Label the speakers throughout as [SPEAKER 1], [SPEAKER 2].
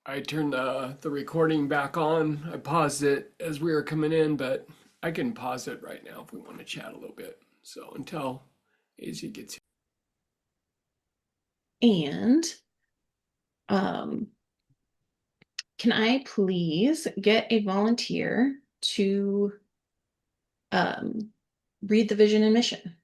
[SPEAKER 1] I turned the recording back on. I paused it as we were coming in, but I can pause it right now if we want to chat a little bit. So until AZ gets here.
[SPEAKER 2] And um, can I please get a volunteer to um, read the vision and mission?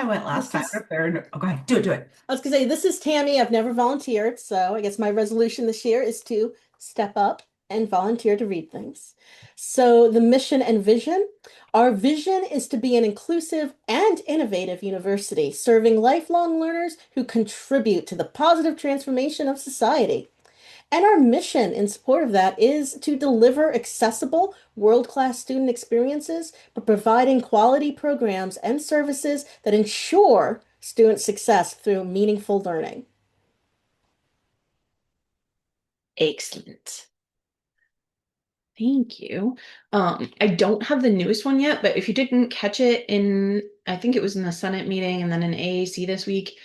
[SPEAKER 3] I went last
[SPEAKER 4] This
[SPEAKER 3] time.
[SPEAKER 4] is,
[SPEAKER 3] If there, oh, go ahead. Do it, do it.
[SPEAKER 4] I was gonna say, this is Tammy. I've never volunteered, so I guess my resolution this year is to step up and volunteer to read things. So, the mission and vision. Our vision is to be an inclusive and innovative university, serving lifelong learners who contribute to the positive transformation of society. And our mission in support of that is to deliver accessible, world-class student experiences, but providing quality programs and services that ensure student success through meaningful learning.
[SPEAKER 2] Excellent. Thank you. I don't have the newest one yet, but if you didn't catch it I think it was in the Senate meeting and then in AAC this week,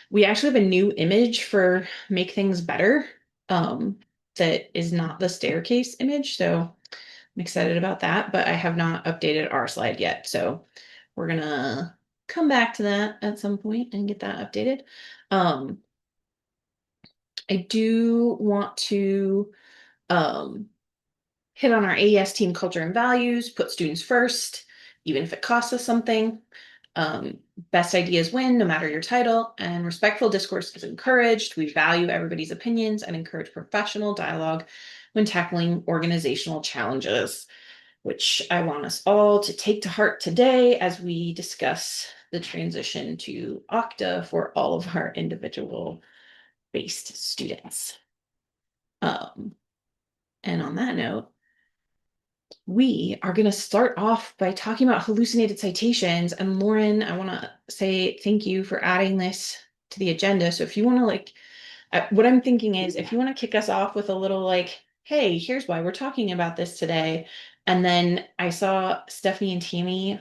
[SPEAKER 2] we actually have a new image for Make Things Better, that is not the staircase image. So I'm excited about that, but I have not updated our slide yet. So we're gonna come back to that at some point and get that updated. Um, I do want to um, hit on our AES team culture and values, put students first, even if it costs us something. Best ideas win, no matter your title, and respectful discourse is encouraged. We value everybody's opinions and encourage professional dialogue when tackling organizational challenges, which I want us all to take to heart today as we discuss the transition to Okta for all of our individual based students. Um, and on that note, we are going to start off by talking about hallucinated citations. And Lauren, I want to say thank you for adding this to the agenda. So if you want to what I'm thinking is if you want to kick us off with a little hey, here's why we're talking about this today. And then I saw Stephanie and Tammy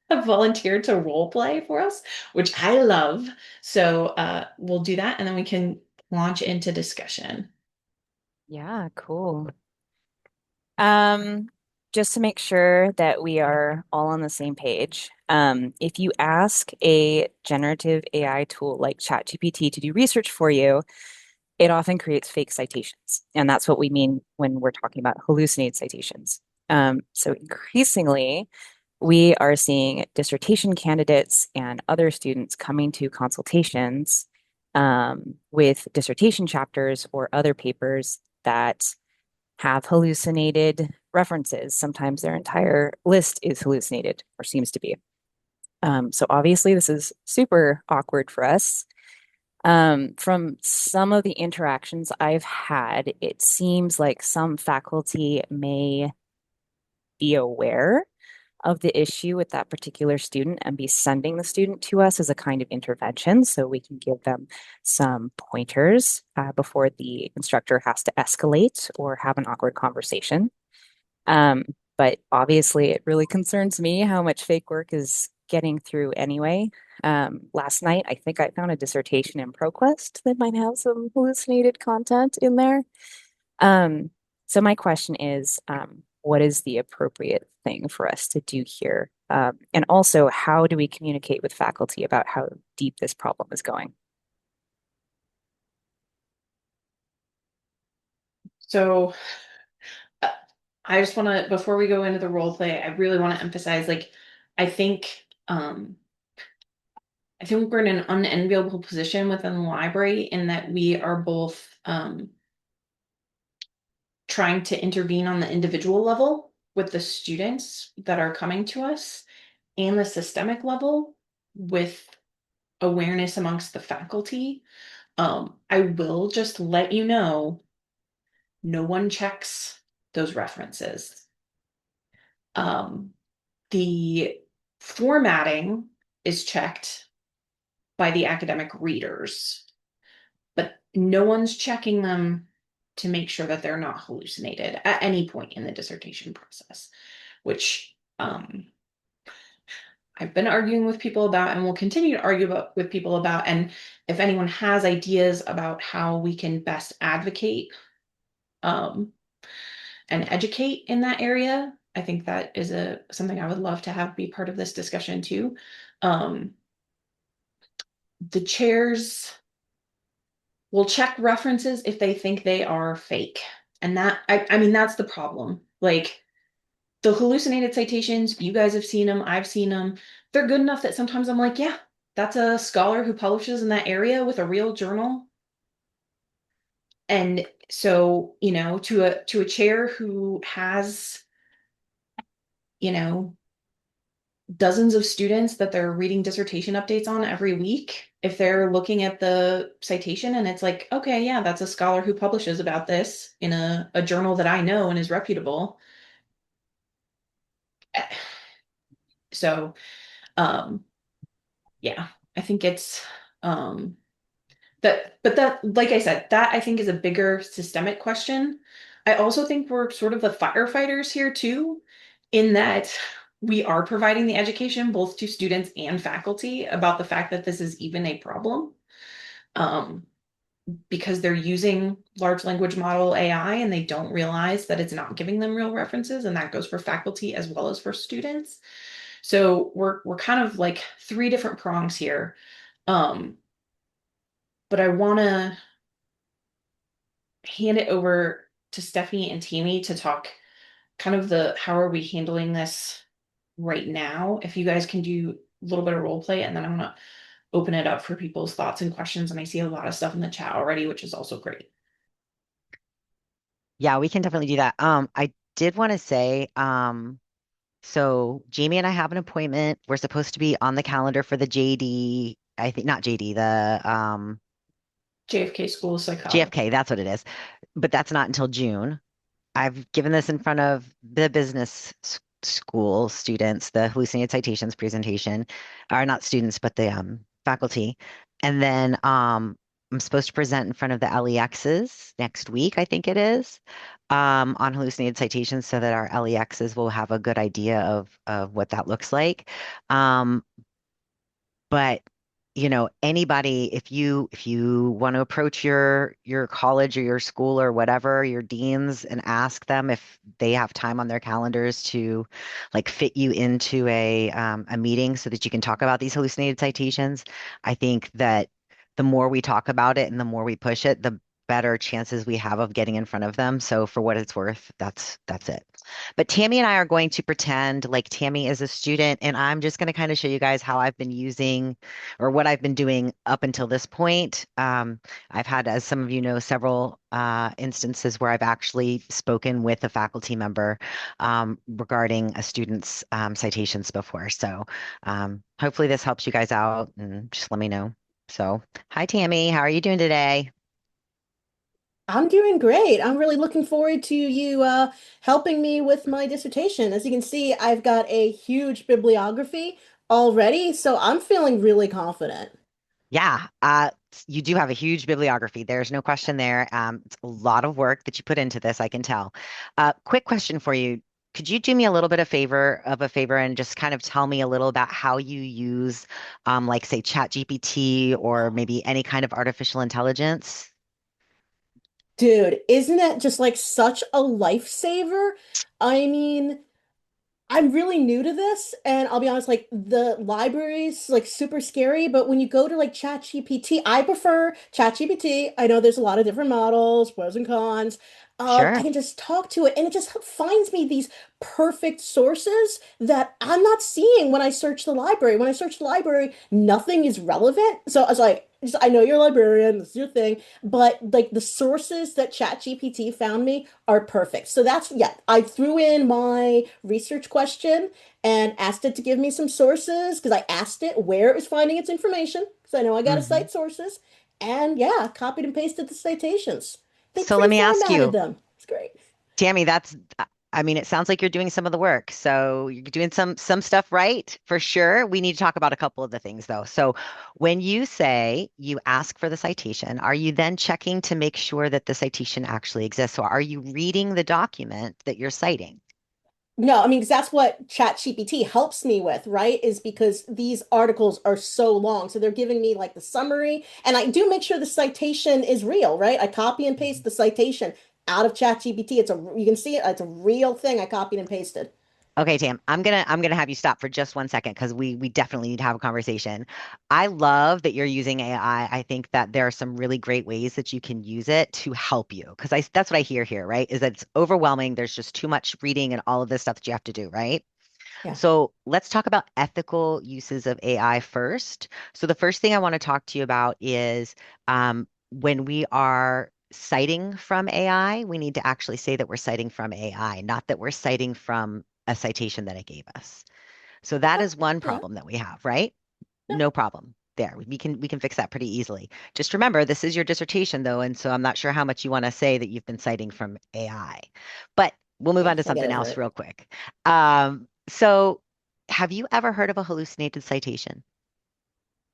[SPEAKER 2] have volunteered to role play for us, which I love. So we'll do that and then we can launch into discussion.
[SPEAKER 5] Yeah, cool. Um, just to make sure that we are all on the same page, if you ask a generative AI tool like ChatGPT to do research for you, it often creates fake citations. And that's what we mean when we're talking about hallucinated citations. So increasingly, we are seeing dissertation candidates and other students coming to consultations with dissertation chapters or other papers that have hallucinated references. Sometimes their entire list is hallucinated or seems to be. So obviously, this is super awkward for us. From some of the interactions I've had, it seems like some faculty may be aware of the issue with that particular student and be sending the student to us as a kind of intervention so we can give them some pointers before the instructor has to escalate or have an awkward conversation. Um, but obviously, it really concerns me how much fake work is getting through anyway. Last night, I think I found a dissertation in ProQuest that might have some hallucinated content in there. Um, so my question is, what is the appropriate thing for us to do here? And also, how do we communicate with faculty about how deep this problem is going?
[SPEAKER 2] So uh, I just want to, before we go into the role play, I really want to emphasize I think um I think we're in an unenviable position within the library in that we are both trying to intervene on the individual level with the students that are coming to us and the systemic level with awareness amongst the faculty. I will just let you know, no one checks those references. Um, the formatting is checked by the academic readers, but no one's checking them to make sure that they're not hallucinated at any point in the dissertation process, which I've been arguing with people about and will continue to argue with people about. And if anyone has ideas about how we can best advocate um, and educate in that area, I think that is something I would love to have be part of this discussion too. Um, the chairs will check references if they think they are fake. And I mean, that's the problem. Like the hallucinated citations, you guys have seen them, I've seen them. They're good enough that sometimes I'm like, yeah, that's a scholar who publishes in that area with a real journal. And so, to a chair who has, you know, dozens of students that they're reading dissertation updates on every week, if they're looking at the citation and it's like, okay, yeah, that's a scholar who publishes about this in a journal that I know and is reputable. So, um, yeah, I think it's like I said, that I think is a bigger systemic question. I also think we're sort of the firefighters here too, in that we are providing the education both to students and faculty about the fact that this is even a problem. Um, because they're using large language model AI and they don't realize that it's not giving them real references, and that goes for faculty as well as for students. So we're kind of like three different prongs here. Um, but I want to hand it over to Stephanie and Tammy to talk kind of how are we handling this right now. If you guys can do a little bit of role play, and then I'm gonna open it up for people's thoughts and questions. And I see a lot of stuff in the chat already, which is also great.
[SPEAKER 6] Yeah, we can definitely do that. I did want to say, so Jamie and I have an appointment. We're supposed to be on the calendar for the JD, I think not JD, the
[SPEAKER 2] JFK School of Psychology.
[SPEAKER 6] GFK, that's what it is. But that's not until June. I've given this in front of the business school students, the hallucinated citations presentation, or not students, but the faculty. And then I'm supposed to present in front of the LEXs next week, I think it is, on hallucinated citations so that our LEXs will have a good idea of what that looks like. But anybody, if you want to approach your college or your school or whatever, your deans, and ask them if they have time on their calendars to like fit you into a meeting so that you can talk about these hallucinated citations. I think that the more we talk about it and the more we push it, the better chances we have of getting in front of them. So for what it's worth, that's it. But Tammy and I are going to pretend like Tammy is a student, and I'm just going to kind of show you guys how I've been using or what I've been doing up until this point. I've had, as some of you know, several instances where I've actually spoken with a faculty member regarding a student's citations before. So hopefully this helps you guys out, and just let me know. So, hi Tammy, how are you doing today?
[SPEAKER 4] I'm doing great. I'm really looking forward to you helping me with my dissertation. As you can see, I've got a huge bibliography already, so I'm feeling really confident.
[SPEAKER 6] Yeah, you do have a huge bibliography. There's no question there. It's a lot of work that you put into this, I can tell. Quick question for you. Could you do me a little bit of a favor and just kind of tell me a little about how you use, like say ChatGPT or maybe any kind of artificial intelligence?
[SPEAKER 4] Dude, isn't that just like such a lifesaver? I mean, I'm really new to this, and I'll be honest, like the library's like super scary, but when you go to like ChatGPT, I prefer ChatGPT. I know there's a lot of different models, pros and cons. I
[SPEAKER 6] Sure.
[SPEAKER 4] can just talk to it, and it just finds me these perfect sources that I'm not seeing when I search the library. When I search the library, nothing is relevant. So I was like, I know you're a librarian, this is your thing, but like the sources that ChatGPT found me are perfect. So that's, yeah, I threw in my research question and asked it to give me some sources because I asked it where it was finding its information because I know I got to
[SPEAKER 6] hmm
[SPEAKER 4] cite sources. And yeah, copied and pasted the citations. They
[SPEAKER 6] So let me ask
[SPEAKER 4] pre-formatted
[SPEAKER 6] you,
[SPEAKER 4] them. It's great.
[SPEAKER 6] Tammy, I mean, it sounds like you're doing some of the work. So you're doing some stuff right for sure. We need to talk about a couple of the things though. So when you say you ask for the citation, are you then checking to make sure that the citation actually exists? So are you reading the document that you're citing?
[SPEAKER 4] No, I mean, 'cause that's what ChatGPT helps me with, right? Is because these articles are so long. So they're giving me like the summary, and I do make sure the citation is real, right? I copy and paste the citation out of ChatGPT. You can see it, it's a real thing I copied and pasted.
[SPEAKER 6] Okay, Tam, I'm gonna have you stop for just 1 second because we definitely need to have a conversation. I love that you're using AI. I think that there are some really great ways that you can use it to help you because I that's what I hear here, right? Is that it's overwhelming. There's just too much reading and all of this stuff that you have to do, right?
[SPEAKER 4] Yeah.
[SPEAKER 6] So let's talk about ethical uses of AI first. So the first thing I want to talk to you about is when we are citing from AI, we need to actually say that we're citing from AI, not that we're citing from a citation that it gave us. So that
[SPEAKER 4] Okay.
[SPEAKER 6] is one
[SPEAKER 4] Yeah.
[SPEAKER 6] problem that we have, right?
[SPEAKER 4] Yeah.
[SPEAKER 6] No problem. There, we can fix that pretty easily. Just remember, this is your dissertation though, and so I'm not sure how much you want to say that you've been citing from AI. But we'll move
[SPEAKER 4] Yeah.
[SPEAKER 6] on to
[SPEAKER 4] I'll get
[SPEAKER 6] something
[SPEAKER 4] over
[SPEAKER 6] else
[SPEAKER 4] it.
[SPEAKER 6] real quick. So have you ever heard of a hallucinated citation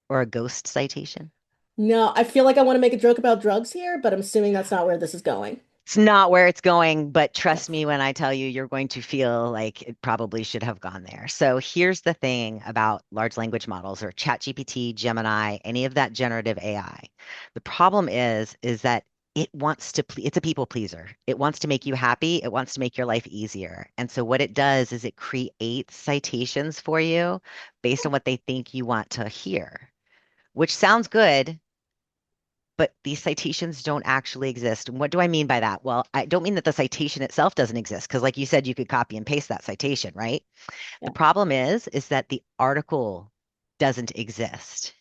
[SPEAKER 6] or a ghost citation?
[SPEAKER 4] No, I feel like I want to make a joke about drugs here, but I'm assuming that's not where this is going.
[SPEAKER 6] It's not where it's going, but
[SPEAKER 4] Yeah.
[SPEAKER 6] trust me when I tell you, you're going to feel like it probably should have gone there. So here's the thing about large language models or ChatGPT, Gemini, any of that generative AI. The problem is that it wants to it's a people pleaser. It wants to make you happy. It wants to make your life easier. And so what it does is it creates citations for you based on what they think you want to hear, which sounds good, but these citations don't actually exist. And what do I mean by that? Well, I don't mean that the citation itself doesn't exist, because like you said, you could copy and paste that citation, right? The
[SPEAKER 4] Yeah.
[SPEAKER 6] problem is that the article doesn't exist.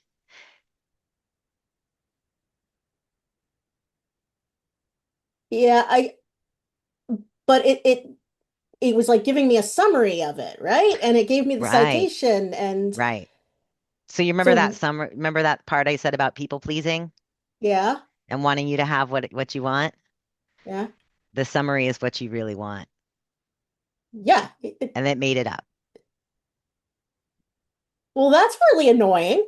[SPEAKER 4] Yeah, but it was like giving me a summary of it, right? And it gave me the
[SPEAKER 6] Right,
[SPEAKER 4] citation and
[SPEAKER 6] right. So you remember that
[SPEAKER 4] so
[SPEAKER 6] summer, remember that part I said about people pleasing
[SPEAKER 4] yeah,
[SPEAKER 6] and wanting you to have what you want?
[SPEAKER 4] yeah.
[SPEAKER 6] The summary is what you really want,
[SPEAKER 4] Yeah.
[SPEAKER 6] and it made it up.
[SPEAKER 4] Well, that's really annoying.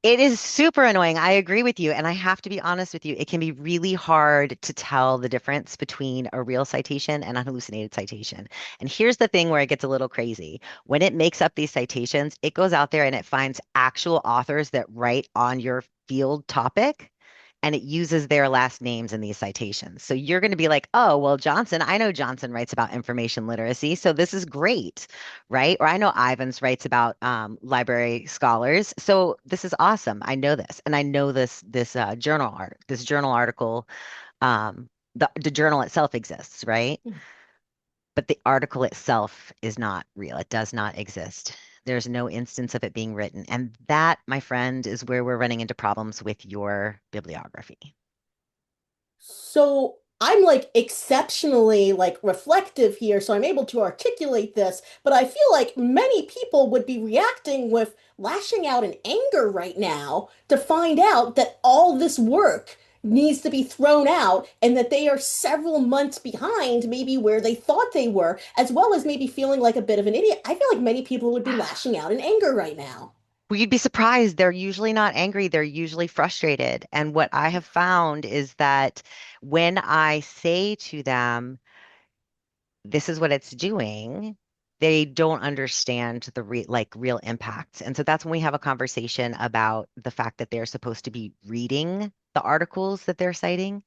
[SPEAKER 6] It is super annoying. I agree with you. And I have to be honest with you, it can be really hard to tell the difference between a real citation and a hallucinated citation. And here's the thing where it gets a little crazy. When it makes up these citations, it goes out there and it finds actual authors that write on your field topic, and it uses their last names in these citations. So you're going to be like, oh, well, Johnson, I know Johnson writes about information literacy, so this is great, right? Or I know Ivans writes about library scholars, so this is awesome. I know this, and I know this journal article. The journal itself exists, right? But the article itself is not real. It does not exist. There's no instance of it being written. And that, my friend, is where we're running into problems with your bibliography.
[SPEAKER 4] So I'm like exceptionally like reflective here, so I'm able to articulate this, but I feel like many people would be reacting with lashing out in anger right now to find out that all this work needs to be thrown out and that they are several months behind maybe where they thought they were, as well as maybe feeling like a bit of an idiot. I feel like many people would be lashing out in anger right now.
[SPEAKER 6] Well, you'd be surprised. They're usually not angry. They're usually frustrated. And what I have found is that when I say to them, this is what it's doing, they don't understand the real impacts. And so that's when we have a conversation about the fact that they're supposed to be reading the articles that they're citing.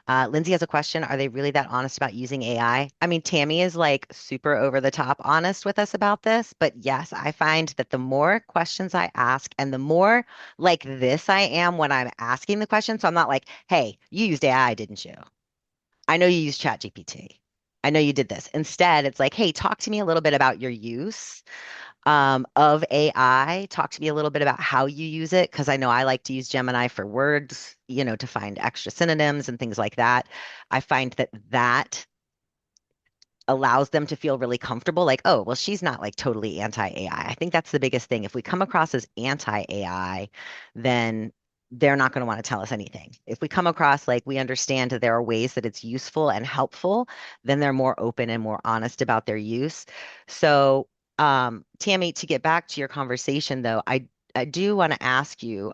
[SPEAKER 6] Lindsay has a question. Are they really that honest about using AI? I mean, Tammy is like super over the top honest with us about this, but yes, I find that the more questions I ask and the more like this I am when I'm asking the question. So I'm not like, hey, you used AI, didn't you? I know you use ChatGPT. I know you did this. Instead, it's like, hey, talk to me a little bit about your use of AI. Talk to me a little bit about how you use it, because I know I like to use Gemini for words, to find extra synonyms and things like that. I find that that allows them to feel really comfortable, like, oh, well, she's not like totally anti-AI. I think that's the biggest thing. If we come across as anti-AI, then they're not going to want to tell us anything. If we come across like we understand that there are ways that it's useful and helpful, then they're more open and more honest about their use. So, Tammy, to get back to your conversation though, I do want to ask you,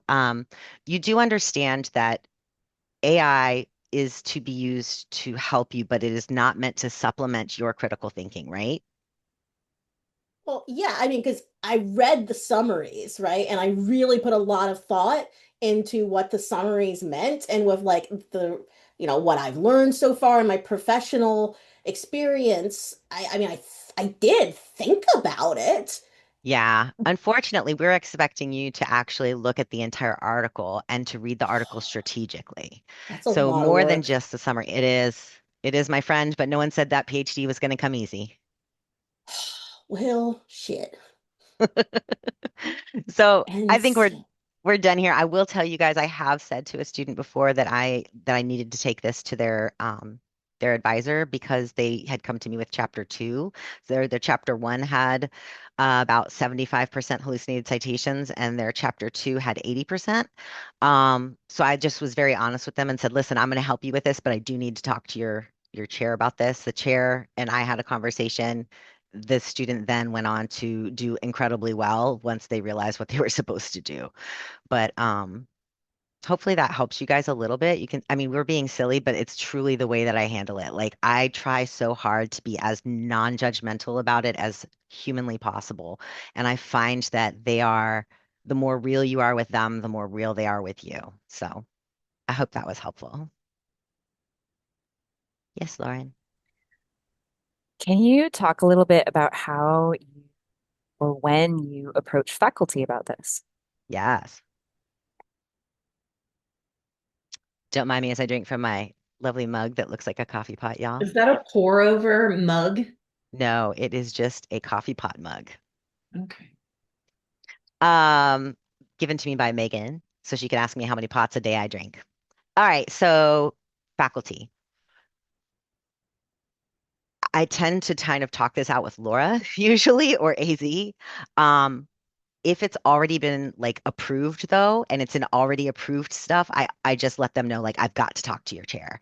[SPEAKER 6] you do understand that AI is to be used to help you, but it is not meant to supplement your critical thinking, right?
[SPEAKER 4] Well, yeah, I mean, because I read the summaries, right? And I really put a lot of thought into what the summaries meant and with like what I've learned so far in my professional experience. I mean, I did think about it.
[SPEAKER 6] Yeah, unfortunately, we're expecting you to actually look at the entire article and to read the article strategically.
[SPEAKER 4] That's a
[SPEAKER 6] So
[SPEAKER 4] lot of
[SPEAKER 6] more than
[SPEAKER 4] work.
[SPEAKER 6] just the summary. It is, my friend, but no one said that PhD was going to come easy.
[SPEAKER 4] Well, shit.
[SPEAKER 6] So I
[SPEAKER 4] And
[SPEAKER 6] think we're done here. I will tell you guys, I have said to a student before that I needed to take this to their advisor because they had come to me with chapter two. Their chapter one had about 75% hallucinated citations, and their chapter two had 80%. So I just was very honest with them and said, listen, I'm going to help you with this, but I do need to talk to your chair about this. The chair and I had a conversation. The student then went on to do incredibly well once they realized what they were supposed to do. But hopefully that helps you guys a little bit. You can, I mean, we're being silly, but it's truly the way that I handle it. Like I try so hard to be as non-judgmental about it as humanly possible. And I find that the more real you are with them, the more real they are with you. So I hope that was helpful. Yes, Lauren.
[SPEAKER 5] Can you talk a little bit about how you or when you approach faculty about this?
[SPEAKER 6] Yes. Don't mind me as I drink from my lovely mug that looks like a coffee pot, y'all.
[SPEAKER 2] Is that a pour over mug?
[SPEAKER 6] No, it is just a coffee pot mug.
[SPEAKER 2] Okay.
[SPEAKER 6] Um, Given to me by Megan, so she can ask me how many pots a day I drink. All right, so faculty. I tend to kind of talk this out with Laura usually or AZ. Um, if it's already been like approved though, and it's an already approved stuff, I just let them know like I've got to talk to your chair.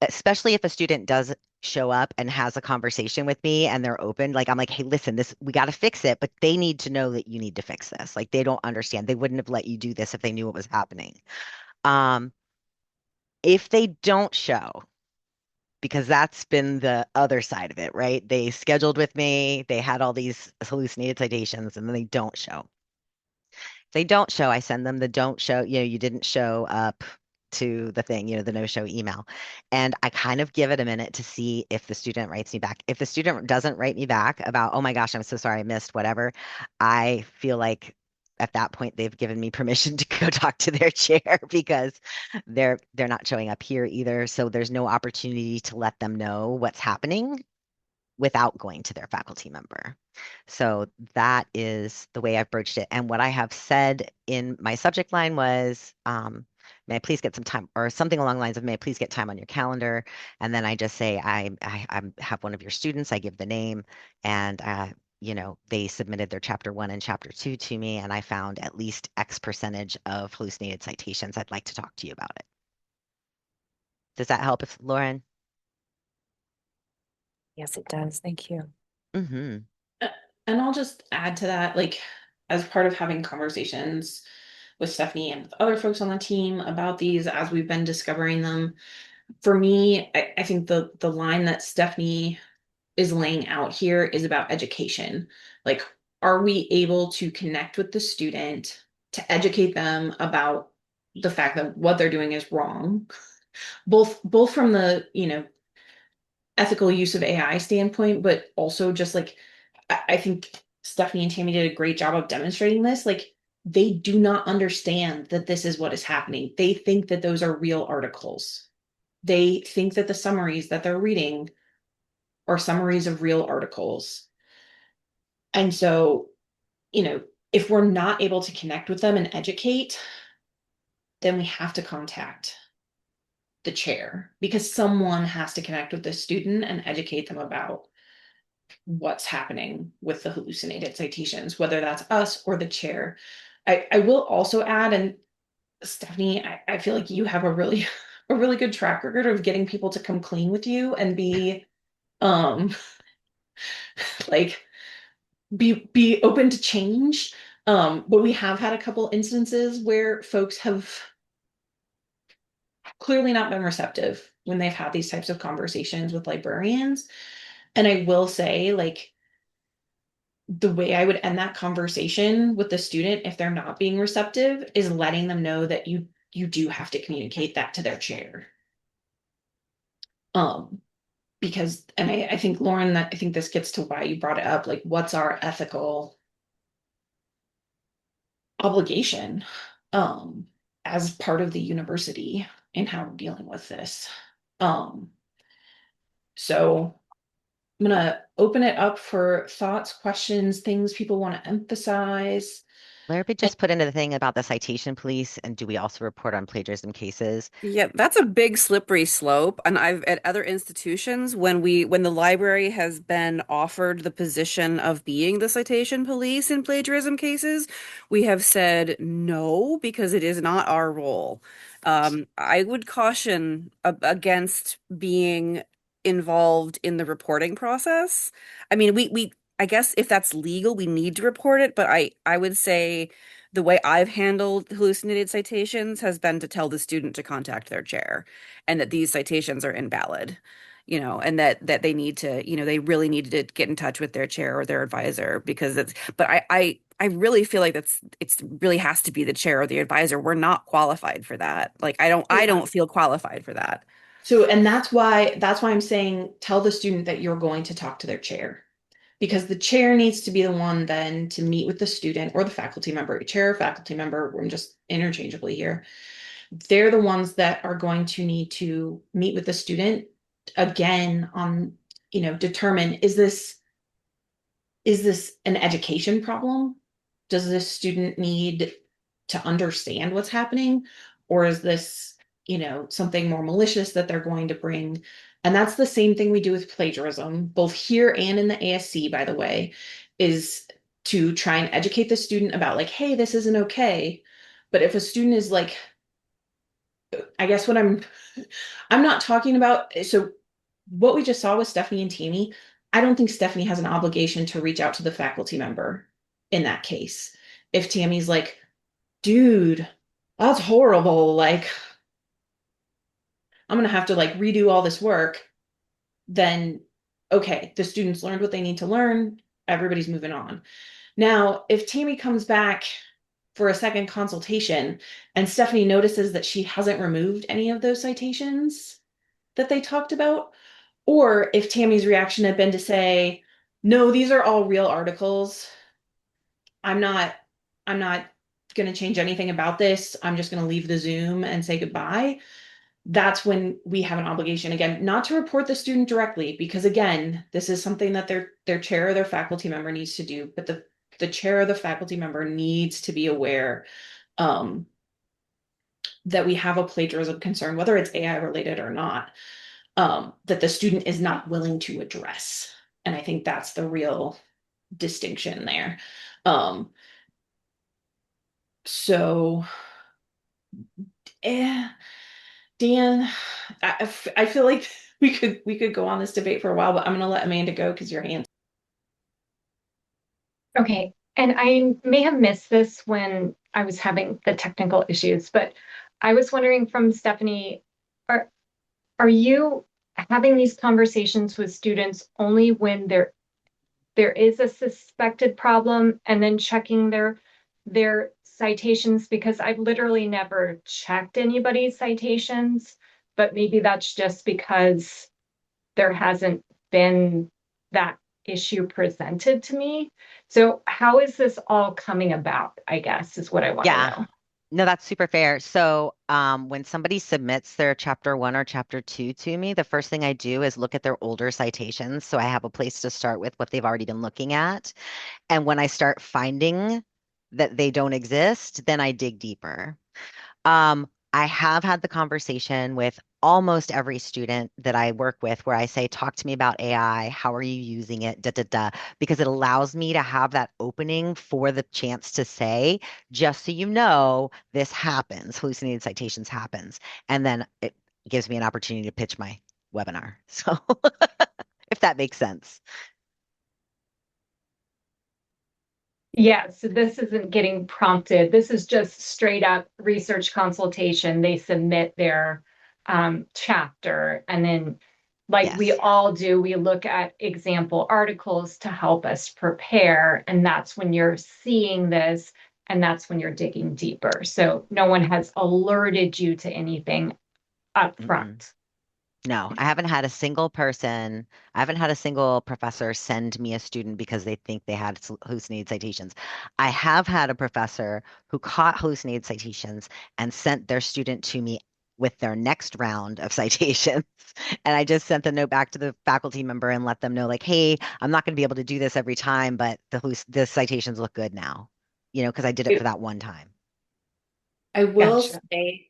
[SPEAKER 6] Especially if a student does show up and has a conversation with me and they're open, like I'm like, hey, listen, this we got to fix it, but they need to know that you need to fix this. Like they don't understand. They wouldn't have let you do this if they knew what was happening. Um, if they don't show, because that's been the other side of it, right? They scheduled with me, they had all these hallucinated citations, and then they don't show. If they don't show, I send them the don't show, you didn't show up to the thing, the no show email. And I kind of give it a minute to see if the student writes me back. If the student doesn't write me back about, oh my gosh, I'm so sorry I missed whatever, I feel like at that point they've given me permission to go talk to their chair because they're not showing up here either. So there's no opportunity to let them know what's happening without going to their faculty member. So that is the way I've broached it. And what I have said in my subject line was, may I please get some time, or something along the lines of, may I please get time on your calendar? And then I just say, I have one of your students, I give the name, and they submitted their chapter one and chapter two to me, and I found at least X percentage of hallucinated citations. I'd like to talk to you about it. Does that help, if Lauren?
[SPEAKER 5] Yes, it does. Thank you.
[SPEAKER 6] Mm-hmm.
[SPEAKER 2] Uh, And I'll just add to that, like, as part of having conversations with Stephanie and with other folks on the team about these as we've been discovering them. For me, I think the line that Stephanie is laying out here is about education. Like, are we able to connect with the student to educate them about the fact that what they're doing is wrong, both from the, ethical use of AI standpoint, but also just like I think Stephanie and Tammy did a great job of demonstrating this. Like they do not understand that this is what is happening. They think that those are real articles. They think that the summaries that they're reading are summaries of real articles. And so, you know, if we're not able to connect with them and educate, then we have to contact the chair because someone has to connect with the student and educate them about what's happening with the hallucinated citations, whether that's us or the chair. I will also add, and Stephanie, I feel like you have a really a really good track record of getting people to come clean with you and be um like be open to change. But we have had a couple instances where folks have clearly not been receptive when they've had these types of conversations with librarians. And I will say, like, the way I would end that conversation with the student if they're not being receptive is letting them know that you do have to communicate that to their chair. Because and I think Lauren, that I think this gets to why you brought it up, like what's our ethical obligation as part of the university and how we're dealing with this. So I'm gonna open it up for thoughts, questions, things people want to emphasize.
[SPEAKER 6] Larrabee just put into the thing about the citation police, and do we also report on plagiarism cases?
[SPEAKER 7] Yeah, that's a big slippery slope. And I've at other institutions when the library has been offered the position of being the citation police in plagiarism cases, we have said no because it is not our role. I would caution against being involved in the reporting process. I mean, we I guess if that's legal, we need to report it, but I would say the way I've handled hallucinated citations has been to tell the student to contact their chair and that these citations are invalid, and that they need to, they really need to get in touch with their chair or their advisor because but I really feel like it's really has to be the chair or the advisor. We're not qualified for that. Like I don't feel qualified for that.
[SPEAKER 2] So, and that's why I'm saying tell the student that you're going to talk to their chair. Because the chair needs to be the one then to meet with the student or the faculty member, chair or faculty member, I'm just interchangeably here. They're the ones that are going to need to meet with the student again on, determine, is this an education problem? Does this student need to understand what's happening? Or is this, something more malicious that they're going to bring? And that's the same thing we do with plagiarism, both here and in the ASC, by the way, is to try and educate the student about like, hey, this isn't okay. But if a student is like, I guess what I'm not talking about, so what we just saw with Stephanie and Tammy, I don't think Stephanie has an obligation to reach out to the faculty member in that case. If Tammy's like, dude, that's horrible, like, I'm gonna have to like redo all this work, then okay, the students learned what they need to learn, everybody's moving on. Now, if Tammy comes back for a second consultation and Stephanie notices that she hasn't removed any of those citations that they talked about, or if Tammy's reaction had been to say, no, these are all real articles. I'm not going to change anything about this. I'm just going to leave the Zoom and say goodbye. That's when we have an obligation, again, not to report the student directly, because again, this is something that their chair or their faculty member needs to do, but the chair or the faculty member needs to be aware that we have a plagiarism concern, whether it's AI related or not, that the student is not willing to address. And I think that's the real distinction there. So, Dan, I feel like we could go on this debate for a while, but I'm gonna let Amanda go because your hand.
[SPEAKER 8] Okay, and I may have missed this when I was having the technical issues, but I was wondering from Stephanie, are you having these conversations with students only when there is a suspected problem and then checking their citations? Because I've literally never checked anybody's citations, but maybe that's just because there hasn't been that issue presented to me. So how is this all coming about, I guess, is what I want to know.
[SPEAKER 6] No, that's super fair. So when somebody submits their chapter 1 or chapter 2 to me, the first thing I do is look at their older citations. So I have a place to start with what they've already been looking at. And when I start finding that they don't exist, then I dig deeper. I have had the conversation with almost every student that I work with where I say, talk to me about AI. How are you using it? Da, da, da, because it allows me to have that opening for the chance to say, just so you know, this happens. Hallucinated citations happens. And then it gives me an opportunity to pitch my webinar. So if that makes sense.
[SPEAKER 8] Yeah, so this isn't getting prompted. This is just straight up research consultation. They submit their chapter, and then like we
[SPEAKER 6] Yes.
[SPEAKER 8] all do. We look at example articles to help us prepare, and that's when you're seeing this, and that's when you're digging deeper. So no one has alerted you to anything up
[SPEAKER 6] Mm-mm.
[SPEAKER 8] front.
[SPEAKER 6] No, I haven't had a single person, I haven't had a single professor send me a student because they think they had hallucinated citations. I have had a professor who caught hallucinated citations and sent their student to me with their next round of citations. And I just sent the note back to the faculty member and let them know, like, hey, I'm not going to be able to do this every time, but the citations look good now, because I did it for that one time.
[SPEAKER 2] I will
[SPEAKER 8] Gotcha.
[SPEAKER 2] say,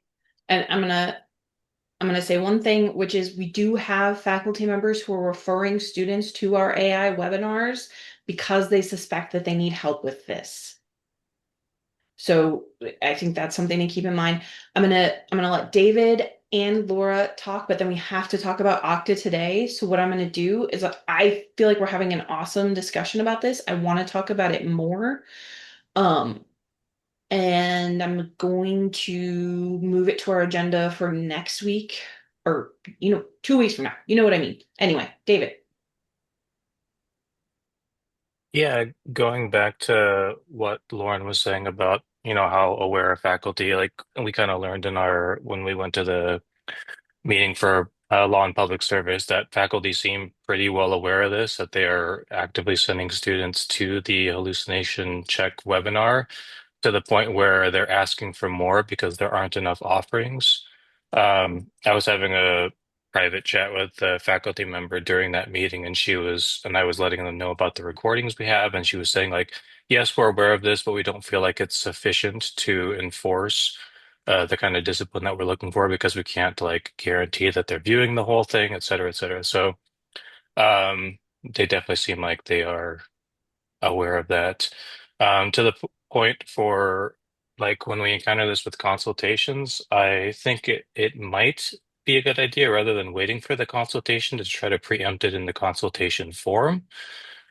[SPEAKER 2] and I'm gonna say one thing, which is we do have faculty members who are referring students to our AI webinars because they suspect that they need help with this. So I think that's something to keep in mind. I'm gonna let David and Laura talk, but then we have to talk about Okta today. So what I'm gonna do is I feel like we're having an awesome discussion about this. I want to talk about it more. Um, and I'm going to move it to our agenda for next week or 2 weeks from now. You know what I mean. Anyway, David.
[SPEAKER 9] Yeah, going back to what Lauren was saying about, how aware faculty, like we kind of learned in our when we went to the meeting for law and public service, that faculty seem pretty well aware of this, that they are actively sending students to the hallucination check webinar to the point where they're asking for more because there aren't enough offerings. I was having a private chat with a faculty member during that meeting, and I was letting them know about the recordings we have, and she was saying like, yes, we're aware of this, but we don't feel like it's sufficient to enforce the kind of discipline that we're looking for because we can't like guarantee that they're viewing the whole thing, et cetera, et cetera. So they definitely seem like they are aware of that. To the point for like when we encounter this with consultations, I think it might be a good idea rather than waiting for the consultation to try to preempt it in the consultation forum.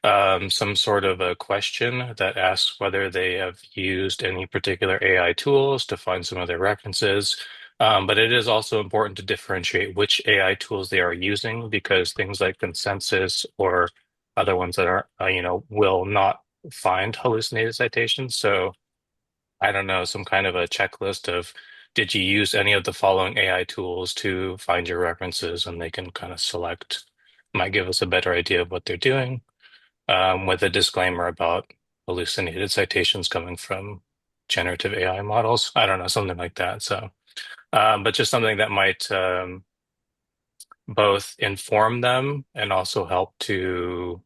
[SPEAKER 9] Some sort of a question that asks whether they have used any particular AI tools to find some of their references. But it is also important to differentiate which AI tools they are using because things like consensus or other ones that are, will not find hallucinated citations. So I don't know, some kind of a checklist of did you use any of the following AI tools to find your references, and they can kind of select, might give us a better idea of what they're doing, with a disclaimer about hallucinated citations coming from generative AI models. I don't know, something like that. So, but just something that might both inform them and also help to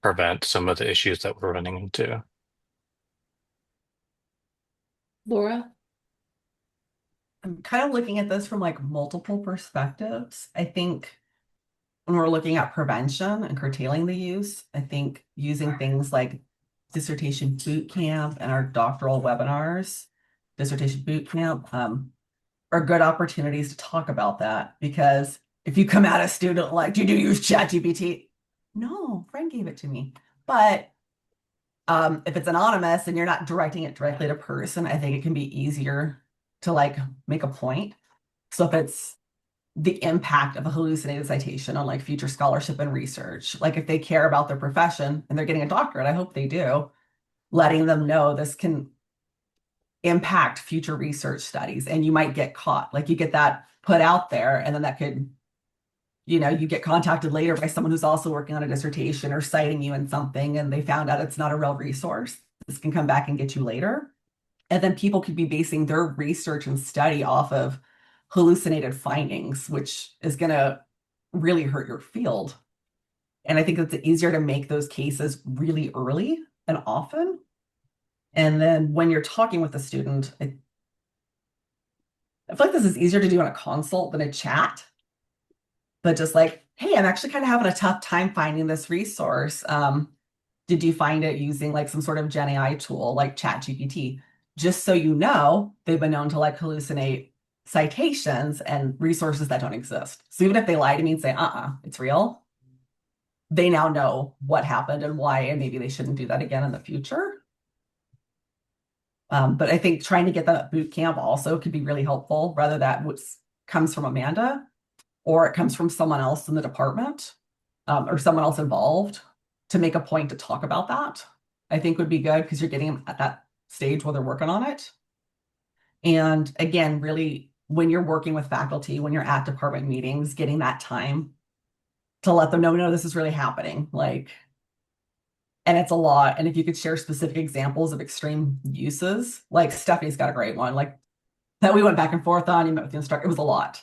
[SPEAKER 9] prevent some of the issues that we're running into.
[SPEAKER 2] Laura.
[SPEAKER 3] I'm kind of looking at this from like multiple perspectives. I think when we're looking at prevention and curtailing the use, I think using things like dissertation boot camp and our doctoral webinars, dissertation boot camp, are good opportunities to talk about that. Because if you come at a student like, did you use ChatGPT? No, friend gave it to me. But if it's anonymous and you're not directing it directly to person, I think it can be easier to like make a point. So if it's the impact of a hallucinated citation on like future scholarship and research, like if they care about their profession and they're getting a doctorate, I hope they do, letting them know this can impact future research studies and you might get caught. Like you get that put out there and then that could, you get contacted later by someone who's also working on a dissertation or citing you in something and they found out it's not a real resource. This can come back and get you later. And then people could be basing their research and study off of hallucinated findings, which is going to really hurt your field. And I think it's easier to make those cases really early and often. And then when you're talking with a student, I feel like this is easier to do in a consult than a chat. But just like, hey, I'm actually kind of having a tough time finding this resource. Did you find it using like some sort of Gen AI tool like ChatGPT? Just so you know, they've been known to like hallucinate citations and resources that don't exist. So even if they lie to me and say, it's real, they now know what happened and why, and maybe they shouldn't do that again in the future. But I think trying to get that boot camp also could be really helpful, rather that what comes from Amanda. or it comes from someone else in the department, or someone else involved, to make a point to talk about that, I think would be good, because you're getting them at that stage where they're working on it. And again, really, when you're working with faculty, when you're at department meetings, getting that time to let them know, no, this is really happening. Like, and it's a lot. And if you could share specific examples of extreme uses, like Stephanie's got a great one, like that we went back and forth on, you met with the instructor, it was a lot.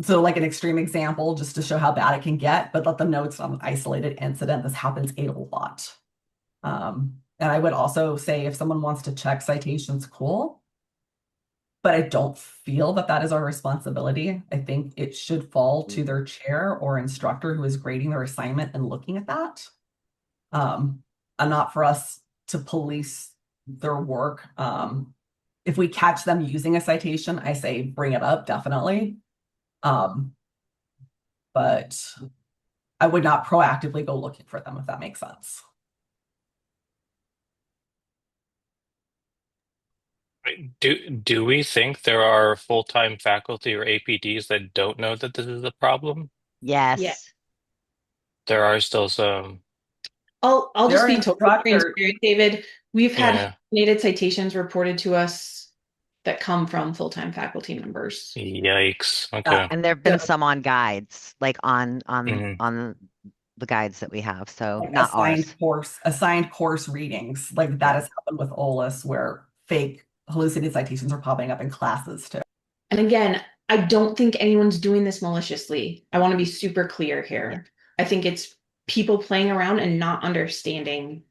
[SPEAKER 3] So like an extreme example, just to show how bad it can get, but let them know it's not an isolated incident. This happens a lot. And I would also say if someone wants to check citations, cool. But I don't feel that that is our responsibility. I think it should fall to their chair or instructor who is grading their assignment and looking at that. And not for us to police their work. If we catch them using a citation, I say bring it up, definitely. But I would not proactively go looking for them, if that makes sense.
[SPEAKER 9] Do we think there are full-time faculty or APDs that don't know that this is a problem?
[SPEAKER 6] Yes.
[SPEAKER 2] Yeah.
[SPEAKER 9] There are still some.
[SPEAKER 2] I'll
[SPEAKER 3] There
[SPEAKER 2] just
[SPEAKER 3] are
[SPEAKER 2] be totally
[SPEAKER 3] instructors-
[SPEAKER 2] transparent, David. We've had
[SPEAKER 9] Yeah.
[SPEAKER 2] native citations reported to us that come from full-time faculty members.
[SPEAKER 9] Yikes. Okay.
[SPEAKER 6] And there have been
[SPEAKER 2] So-
[SPEAKER 6] some on guides, like on
[SPEAKER 9] Mhm.
[SPEAKER 6] the guides that we have. So
[SPEAKER 3] like
[SPEAKER 6] not ours.
[SPEAKER 3] assigned course readings, like that has happened with OLIS, where fake hallucinated citations are popping up in classes too.
[SPEAKER 2] And again, I don't think anyone's doing this maliciously. I want to be super clear here. I think it's people playing around and not understanding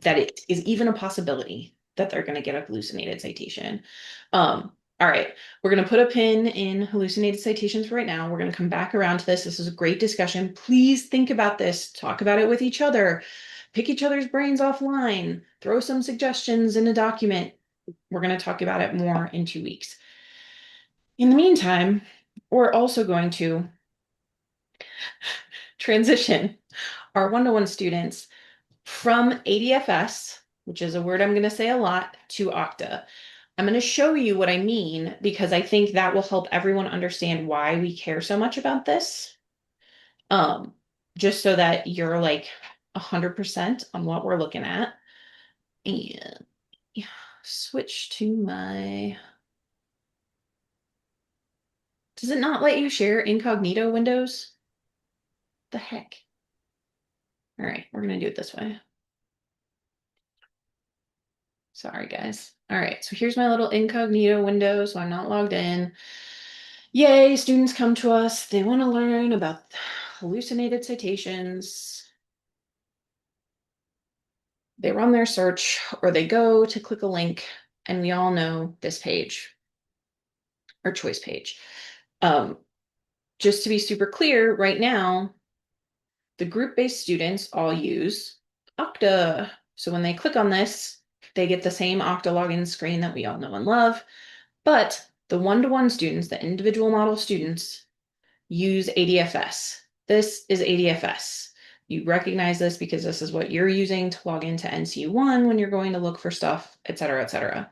[SPEAKER 2] that it is even a possibility that they're going to get a hallucinated citation. All right, we're going to put a pin in hallucinated citations for right now. We're going to come back around to this. This is a great discussion. Please think about this. Talk about it with each other. Pick each other's brains offline. Throw some suggestions in a document. We're going to talk about it more in 2 weeks. In the meantime, we're also going to transition our one-to-one students from ADFS, which is a word I'm going to say a lot, to Okta. I'm going to show you what I mean, because I think that will help everyone understand why we care so much about this. Just so that you're like 100% on what we're looking at. And switch to my... Does it not let you share incognito windows? The heck? All right, we're going to do it this way. Sorry, guys. All right, so here's my little incognito window, so I'm not logged in. Yay, students come to us. They want to learn about hallucinated citations. They run their search, or they go to click a link, and we all know this page, our choice page. Just to be super clear, right now, the group-based students all use Okta. So when they click on this, they get the same Okta login screen that we all know and love. But the one-to-one students, the individual model students, use ADFS. This is ADFS. You recognize this because this is what you're using to log into NCU1 when you're going to look for stuff, et cetera, et cetera.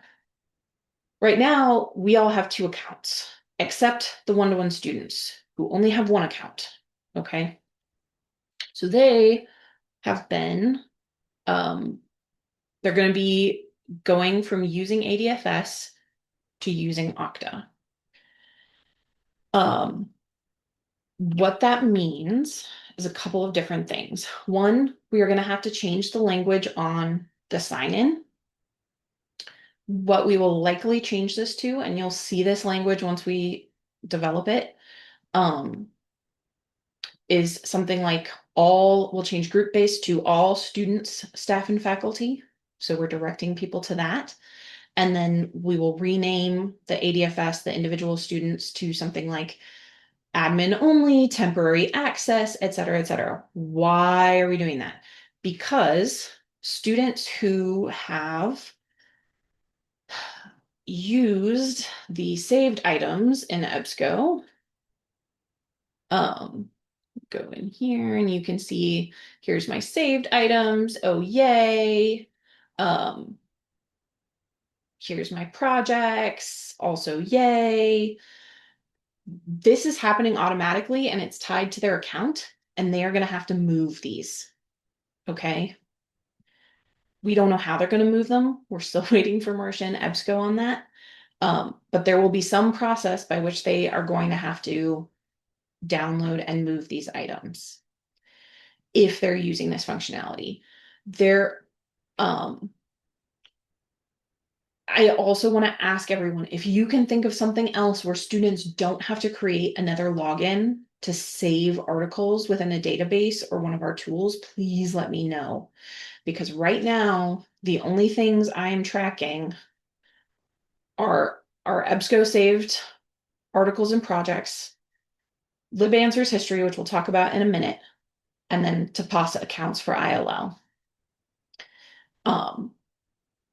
[SPEAKER 2] Right now, we all have 2 accounts, except the one-to-one students who only have 1 account, okay? So they have been, they're going to be going from using ADFS to using Okta. What that means is a couple of different things. One, we are going to have to change the language on the sign-in. What we will likely change this to, and you'll see this language once we develop it, is something like we'll change group-based to all students, staff, and faculty. So we're directing people to that. And then we will rename the ADFS, the individual students, to something like admin only, temporary access, et cetera, et cetera. Why are we doing that? Because students who have used the saved items in EBSCO, go in here and you can see, here's my saved items. Oh, yay. Here's my projects. Also, yay. This is happening automatically and it's tied to their account, and they are going to have to move these. Okay. We don't know how they're going to move them. We're still waiting for Marcia and EBSCO on that. But there will be some process by which they are going to have to download and move these items if they're using this functionality. I also want to ask everyone, if you can think of something else where students don't have to create another login to save articles within a database or one of our tools, please let me know. Because right now, the only things I am tracking are our EBSCO saved articles and projects, LibAnswers history, which we'll talk about in a minute, and then Tapasa accounts for ILL.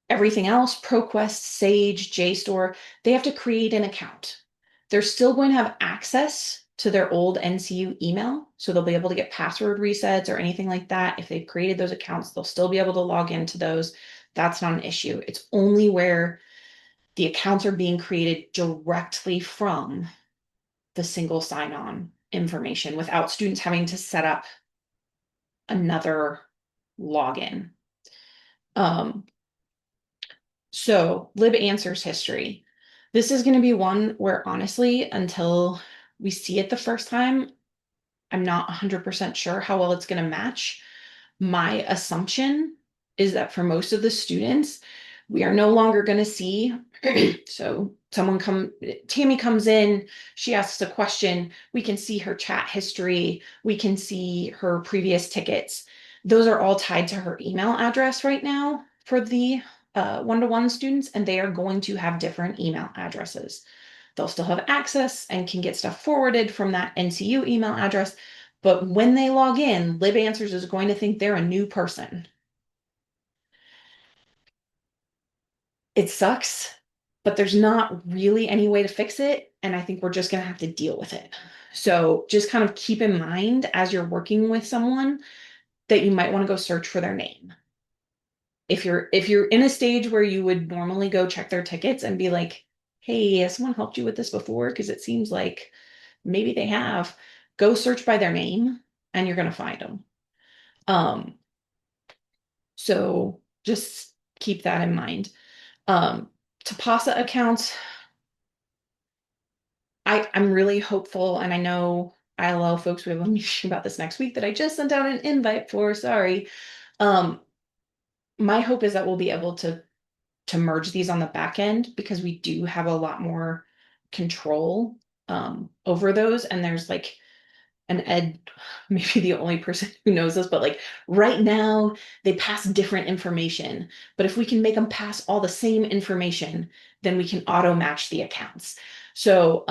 [SPEAKER 2] Everything else, ProQuest, Sage, JSTOR, they have to create an account. They're still going to have access to their old NCU email, so they'll be able to get password resets or anything like that. If they've created those accounts, they'll still be able to log into those. That's not an issue. It's only where the accounts are being created directly from the single sign-on information without students having to set up another login. So LibAnswers history. This is going to be one where honestly, until we see it the first time, I'm not 100% sure how well it's going to match. My assumption is that for most of the students, we are no longer going to see. So Tammy comes in, she asks a question, we can see her chat history, we can see her previous tickets. Those are all tied to her email address right now for the one-to-one students, and they are going to have different email addresses. They'll still have access and can get stuff forwarded from that NCU email address, but when they log in, LibAnswers is going to think they're a new person. It sucks, but there's not really any way to fix it, and I think we're just going to have to deal with it. So just kind of keep in mind as you're working with someone that you might want to go search for their name. If you're in a stage where you would normally go check their tickets and be like, hey, has someone helped you with this before? Because it seems like maybe they have. Go search by their name and you're going to find them. So just keep that in mind. Tapasa accounts, I'm really hopeful, and I know ILL folks, we have a meeting about this next week that I just sent out an invite for, sorry. My hope is that we'll be able to merge these on the back end, because we do have a lot more control over those. And there's like an Ed, maybe the only person who knows this, but like right now they pass different information. But if we can make them pass all the same information, then we can auto match the accounts. So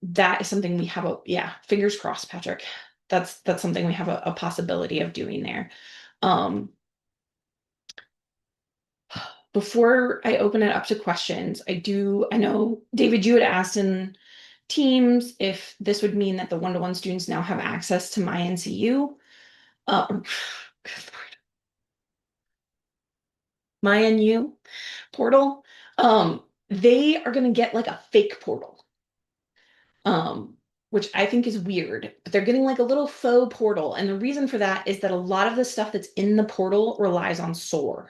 [SPEAKER 2] that is something we have fingers crossed, Patrick. That's something we have a possibility of doing there. Before I open it up to questions, I know, David, you had asked in Teams if this would mean that the one-to-one students now have access to my NCU. My NU portal. They are going to get like a fake portal, which I think is weird, but they're getting like a little faux portal. And the reason for that is that a lot of the stuff that's in the portal relies on SOAR.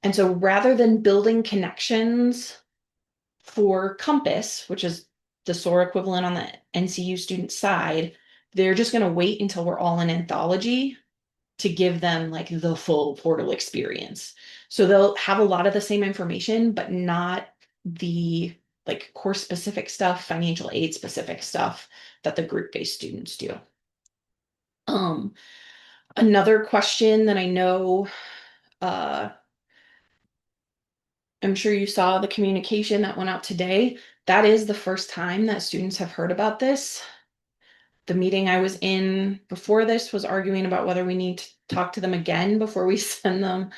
[SPEAKER 2] And so rather than building connections for Compass, which is the SOAR equivalent on the NCU student side, they're just going to wait until we're all in Anthology to give them like the full portal experience. So they'll have a lot of the same information, but not the like course specific stuff, financial aid specific stuff that the group-based students do. Another question that I know, I'm sure you saw the communication that went out today. That is the first time that students have heard about this. The meeting I was in before this was arguing about whether we need to talk to them again before we send them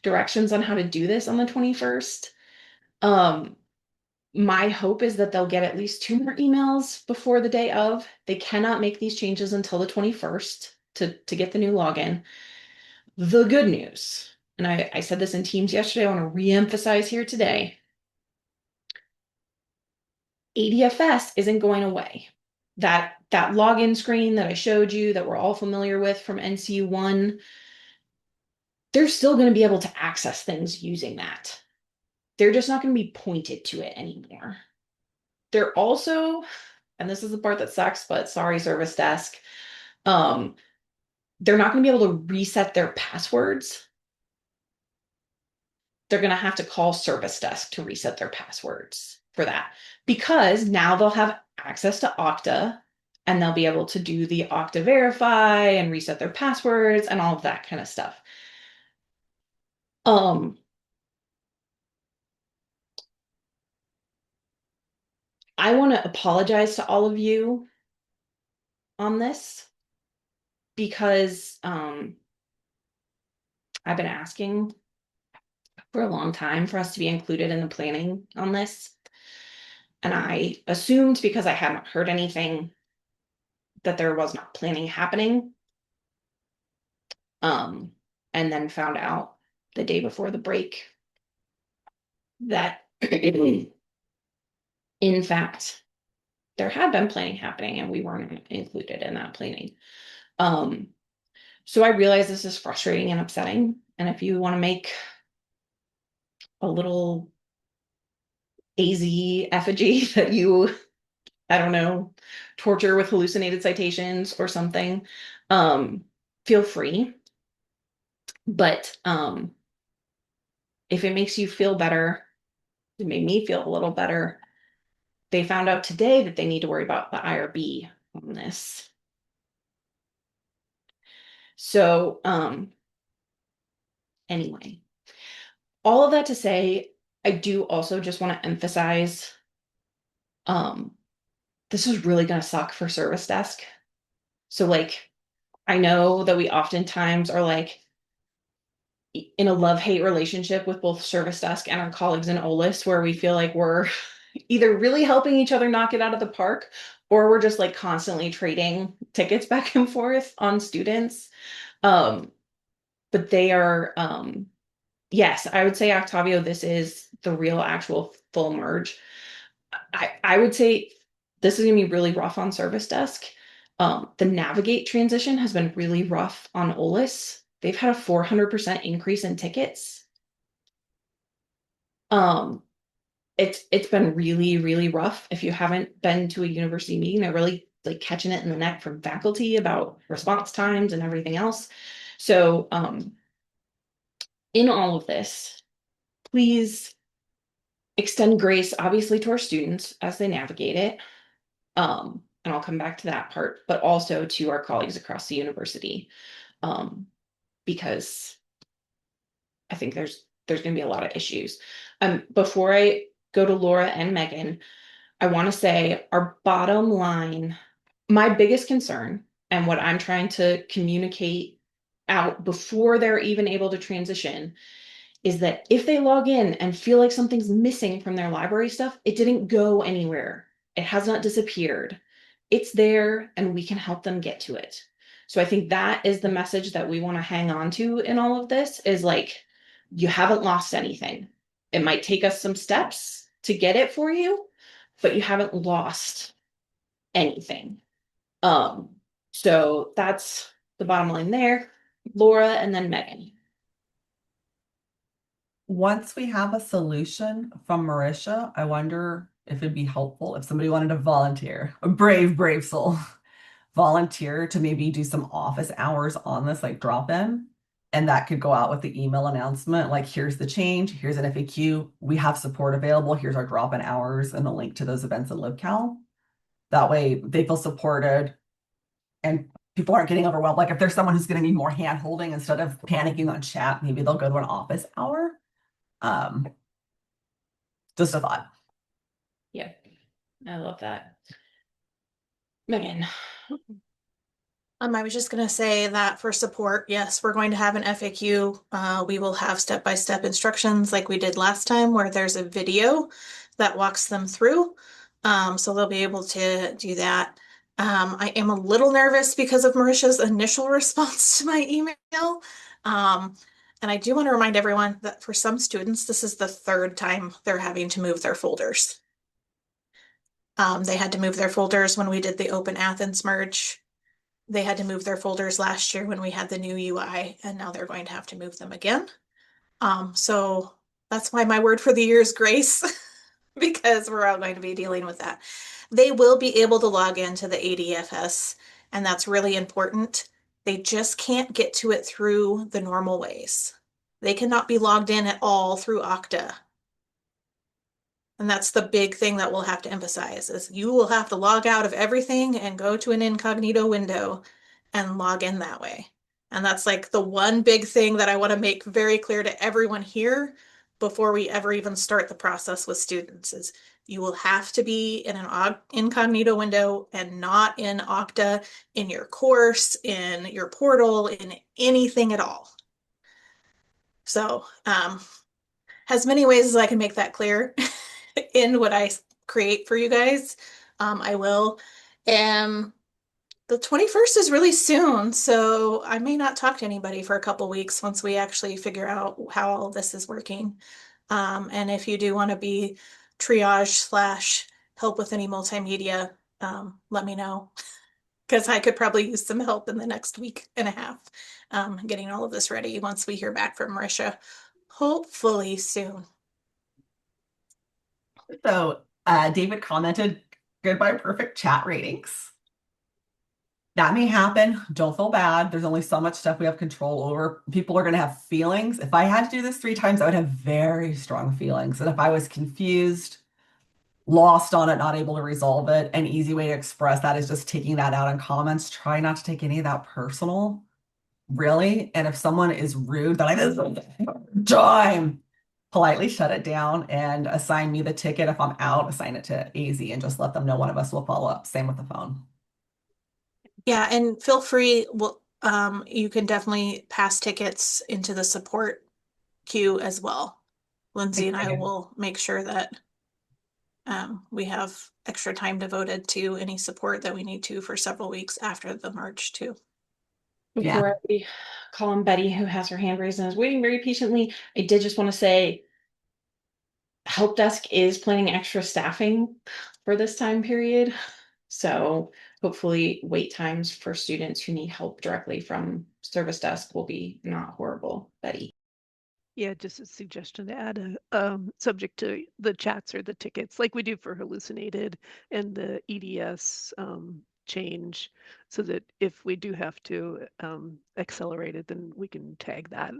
[SPEAKER 2] directions on how to do this on the 21st. My hope is that they'll get at least 2 more emails before the day of. They cannot make these changes until the 21st to get the new login. The good news, and I said this in Teams yesterday, I want to re-emphasize here today. ADFS isn't going away. That login screen that I showed you that we're all familiar with from NCU1, they're still going to be able to access things using that. They're just not going to be pointed to it anymore. They're also, and this is the part that sucks, but sorry, Service Desk, they're not going to be able to reset their passwords. They're going to have to call Service Desk to reset their passwords for that, because now they'll have access to Okta and they'll be able to do the Okta verify and reset their passwords and all of that kind of stuff. I want to apologize to all of you on this because I've been asking for a long time for us to be included in the planning on this. And I assumed, because I hadn't heard anything, that there was not planning happening. And then found out the day before the break that in fact there had been planning happening and we weren't included in that planning. So I realize this is frustrating and upsetting. And if you want to make a little AZ effigy that you, I don't know, torture with hallucinated citations or something, feel free. But if it makes you feel better, it made me feel a little better. They found out today that they need to worry about the IRB on this. So anyway, all of that to say, I do also just want to emphasize this is really going to suck for Service Desk. So like, I know that we oftentimes are like in a love-hate relationship with both Service Desk and our colleagues in OLIS, where we feel like we're either really helping each other knock it out of the park, or we're just like constantly trading tickets back and forth on students. But they are, yes, I would say, Octavio, this is the real actual full merge. I would say this is gonna be really rough on Service Desk. The Navigate transition has been really rough on OLIS. They've had a 400% increase in tickets. It's been really, really rough. If you haven't been to a university meeting, they're really like catching it in the neck from faculty about response times and everything else. So in all of this, please extend grace, obviously, to our students as they navigate it. And I'll come back to that part, but also to our colleagues across the university, because I think there's going to be a lot of issues. Before I go to Laura and Megan, I want to say our bottom line, my biggest concern, and what I'm trying to communicate out before they're even able to transition, is that if they log in and feel like something's missing from their library stuff, it didn't go anywhere. It has not disappeared. It's there and we can help them get to it. So I think that is the message that we want to hang on to in all of this, is like, you haven't lost anything. It might take us some steps to get it for you, but you haven't lost anything. So that's the bottom line there. Laura and then Megan.
[SPEAKER 3] Once we have a solution from Marisha, I wonder if it'd be helpful if somebody wanted to volunteer, a brave soul, volunteer to maybe do some office hours on this, like drop in. And that could go out with the email announcement, like, here's the change, here's an FAQ, we have support available, here's our drop-in hours and a link to those events in LibCal. That way they feel supported and people aren't getting overwhelmed. Like if there's someone who's going to need more hand holding instead of panicking on chat, maybe they'll go to an office hour. Just a thought.
[SPEAKER 2] Yeah, I love that. Megan.
[SPEAKER 10] I was just going to say that for support, yes, we're going to have an FAQ. We will have step-by-step instructions like we did last time, where there's a video that walks them through. So they'll be able to do that. I am a little nervous because of Marisha's initial response to my email. And I do want to remind everyone that for some students, this is the third time they're having to move their folders. They had to move their folders when we did the Open Athens merge. They had to move their folders last year when we had the new UI, and now they're going to have to move them again. So that's why my word for the year is grace, because we're all going to be dealing with that. They will be able to log into the ADFS, and that's really important. They just can't get to it through the normal ways. They cannot be logged in at all through Okta. And that's the big thing that we'll have to emphasize is you will have to log out of everything and go to an incognito window and log in that way. And that's like the one big thing that I want to make very clear to everyone here before we ever even start the process with students is you will have to be in an incognito window and not in Okta, in your course, in your portal, in anything at all. So, as many ways as I can make that clear in what I create for you guys, I will. And the 21st is really soon, so I may not talk to anybody for a couple weeks once we actually figure out how all this is working. And if you do want to be triage / help with any multimedia, let me know because I could probably use some help in the next week and a half, getting all of this ready once we hear back from Marisha, hopefully soon.
[SPEAKER 3] So David commented, goodbye perfect chat ratings. That may happen. Don't feel bad. There's only so much stuff we have control over. People are going to have feelings. If I had to do this 3 times, I would have very strong feelings. And if I was confused, lost on it, not able to resolve it, an easy way to express that is just taking that out in comments. Try not to take any of that personal, really. And if someone is rude, then this is a time. Politely shut it down and assign me the ticket. If I'm out, assign it to AZ and just let them know one of us will follow up. Same with the phone.
[SPEAKER 10] Yeah, and feel free, you can definitely pass tickets into the support queue as well. Lindsay and I will make sure that we have extra time devoted to any support that we need to for several weeks after the merge too.
[SPEAKER 2] Before we call on Betty, who has her hand raised and is waiting very patiently, I did just want to say help desk is planning extra staffing for this time period. So hopefully wait times for students who need help directly from service desk will be not horrible. Betty.
[SPEAKER 11] Yeah, just a suggestion to add a subject to the chats or the tickets like we do for hallucinated and the EDS change so that if we do have to accelerate it, then we can tag that.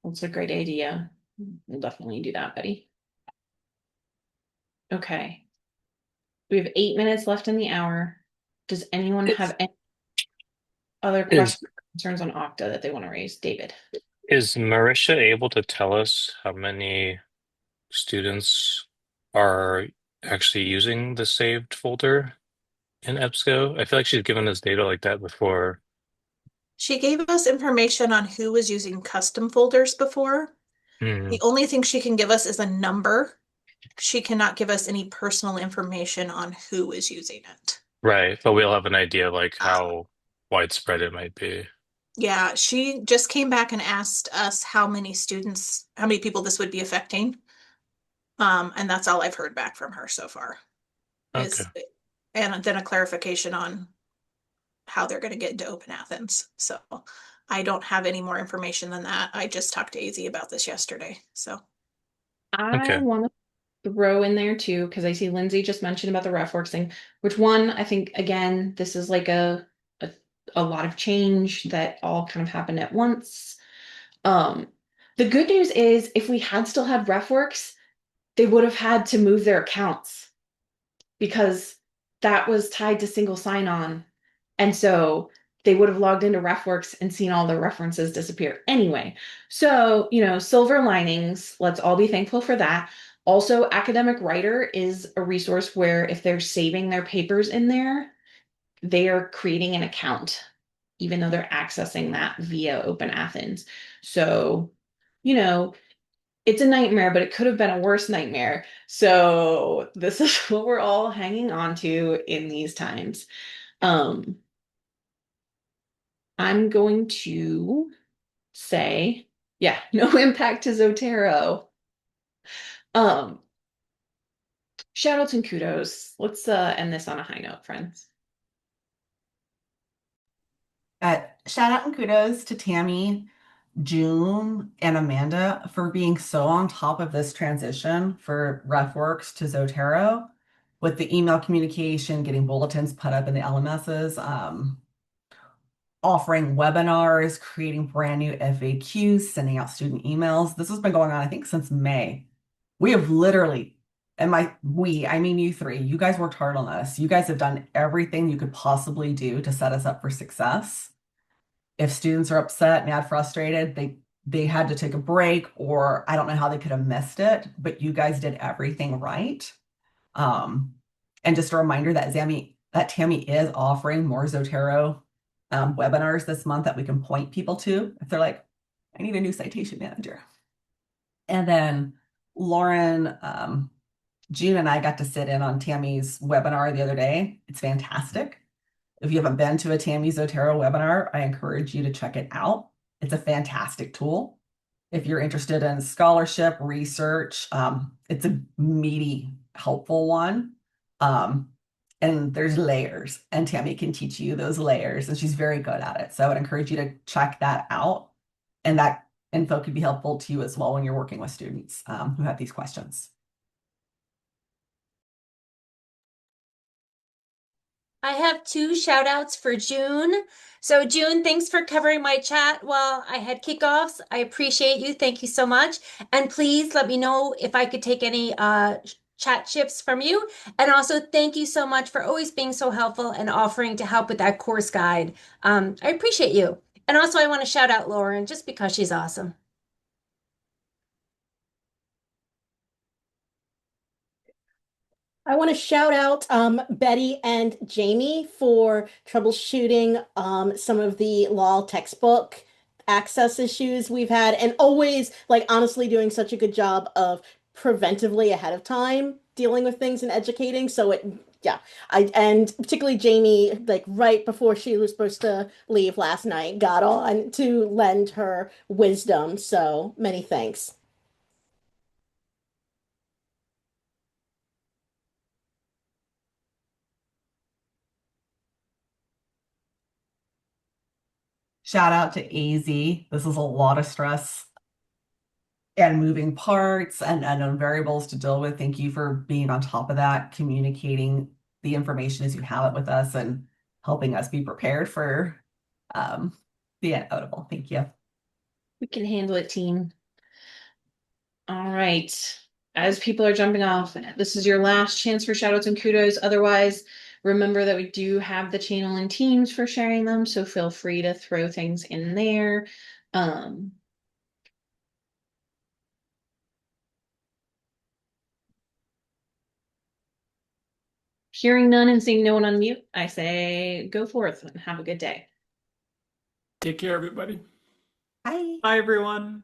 [SPEAKER 2] That's a great idea. We'll definitely do that, Betty. Okay. We have 8 minutes left in the hour. Does anyone have any other questions or concerns on Okta that they want to raise? David.
[SPEAKER 9] Is Marisha able to tell us how many students are actually using the saved folder in EBSCO? I feel like she's given us data like that before.
[SPEAKER 10] She gave us information on who was using custom folders before. The only thing she can give us is a number. She cannot give us any personal information on who is using it.
[SPEAKER 9] Right, but we'll have an idea like how widespread it might be.
[SPEAKER 10] Yeah, she just came back and asked us how many students, how many people this would be affecting. And that's all I've heard back from her so far.
[SPEAKER 9] Okay.
[SPEAKER 10] And then a clarification on how they're going to get into Open Athens. So I don't have any more information than that. I just talked to AZ about this yesterday. So
[SPEAKER 2] I want to throw in there too, because I see Lindsay just mentioned about the RefWorks thing, which one, I think, again, this is like a lot of change that all kind of happened at once. The good news is if we had still had RefWorks, they would have had to move their accounts because that was tied to single sign-on. And so they would have logged into RefWorks and seen all their references disappear anyway. So, silver linings, let's all be thankful for that. Also, Academic Writer is a resource where if they're saving their papers in there, they are creating an account, even though they're accessing that via Open Athens. So, it's a nightmare, but it could have been a worse nightmare. So this is what we're all hanging on to in these times. I'm going to say, no impact to Zotero. Shout outs and kudos. Let's end this on a high note, friends.
[SPEAKER 3] Shout out and kudos to Tammy, June, and Amanda for being so on top of this transition for RefWorks to Zotero with the email communication, getting bulletins put up in the LMSs, offering webinars, creating brand new FAQs, sending out student emails. This has been going on, I think, since May. We have literally, I mean you three, you guys worked hard on this. You guys have done everything you could possibly do to set us up for success. If students are upset, mad, frustrated, they had to take a break, or I don't know how they could have missed it, but you guys did everything right. And just a reminder that Tammy is offering more Zotero webinars this month that we can point people to if they're like, I need a new citation manager. And then Lauren, June and I got to sit in on Tammy's webinar the other day. It's fantastic. If you haven't been to a Tammy Zotero webinar, I encourage you to check it out. It's a fantastic tool. If you're interested in scholarship, research, it's a meaty, helpful one. And there's layers, and Tammy can teach you those layers, and she's very good at it. So I would encourage you to check that out. And that info could be helpful to you as well when you're working with students who have these questions.
[SPEAKER 12] I have 2 shout outs for June. So June, thanks for covering my chat while I had kickoffs. I appreciate you. Thank you so much. And please let me know if I could take any chat shifts from you. And also thank you so much for always being so helpful and offering to help with that course guide. I appreciate you. And also I want to shout out Lauren just because she's awesome.
[SPEAKER 4] I want to shout out Betty and Jamie for troubleshooting some of the law textbook access issues we've had, and always, like, honestly doing such a good job of preventively ahead of time dealing with things and educating. So yeah, and particularly Jamie, like right before she was supposed to leave last night, got on to lend her wisdom. So many thanks.
[SPEAKER 3] Shout out to AZ. This is a lot of stress and moving parts and unknown variables to deal with. Thank you for being on top of that, communicating the information as you have it with us, and helping us be prepared for the inevitable. Thank you.
[SPEAKER 2] We can handle it, team. All right. As people are jumping off, this is your last chance for shout outs and kudos. Otherwise, remember that we do have the channel and Teams for sharing them, so feel free to throw things in there. Hearing none and seeing no one on mute, I say go forth and have a good day.
[SPEAKER 1] Take care, everybody.
[SPEAKER 3] Bye.
[SPEAKER 13] Bye, everyone.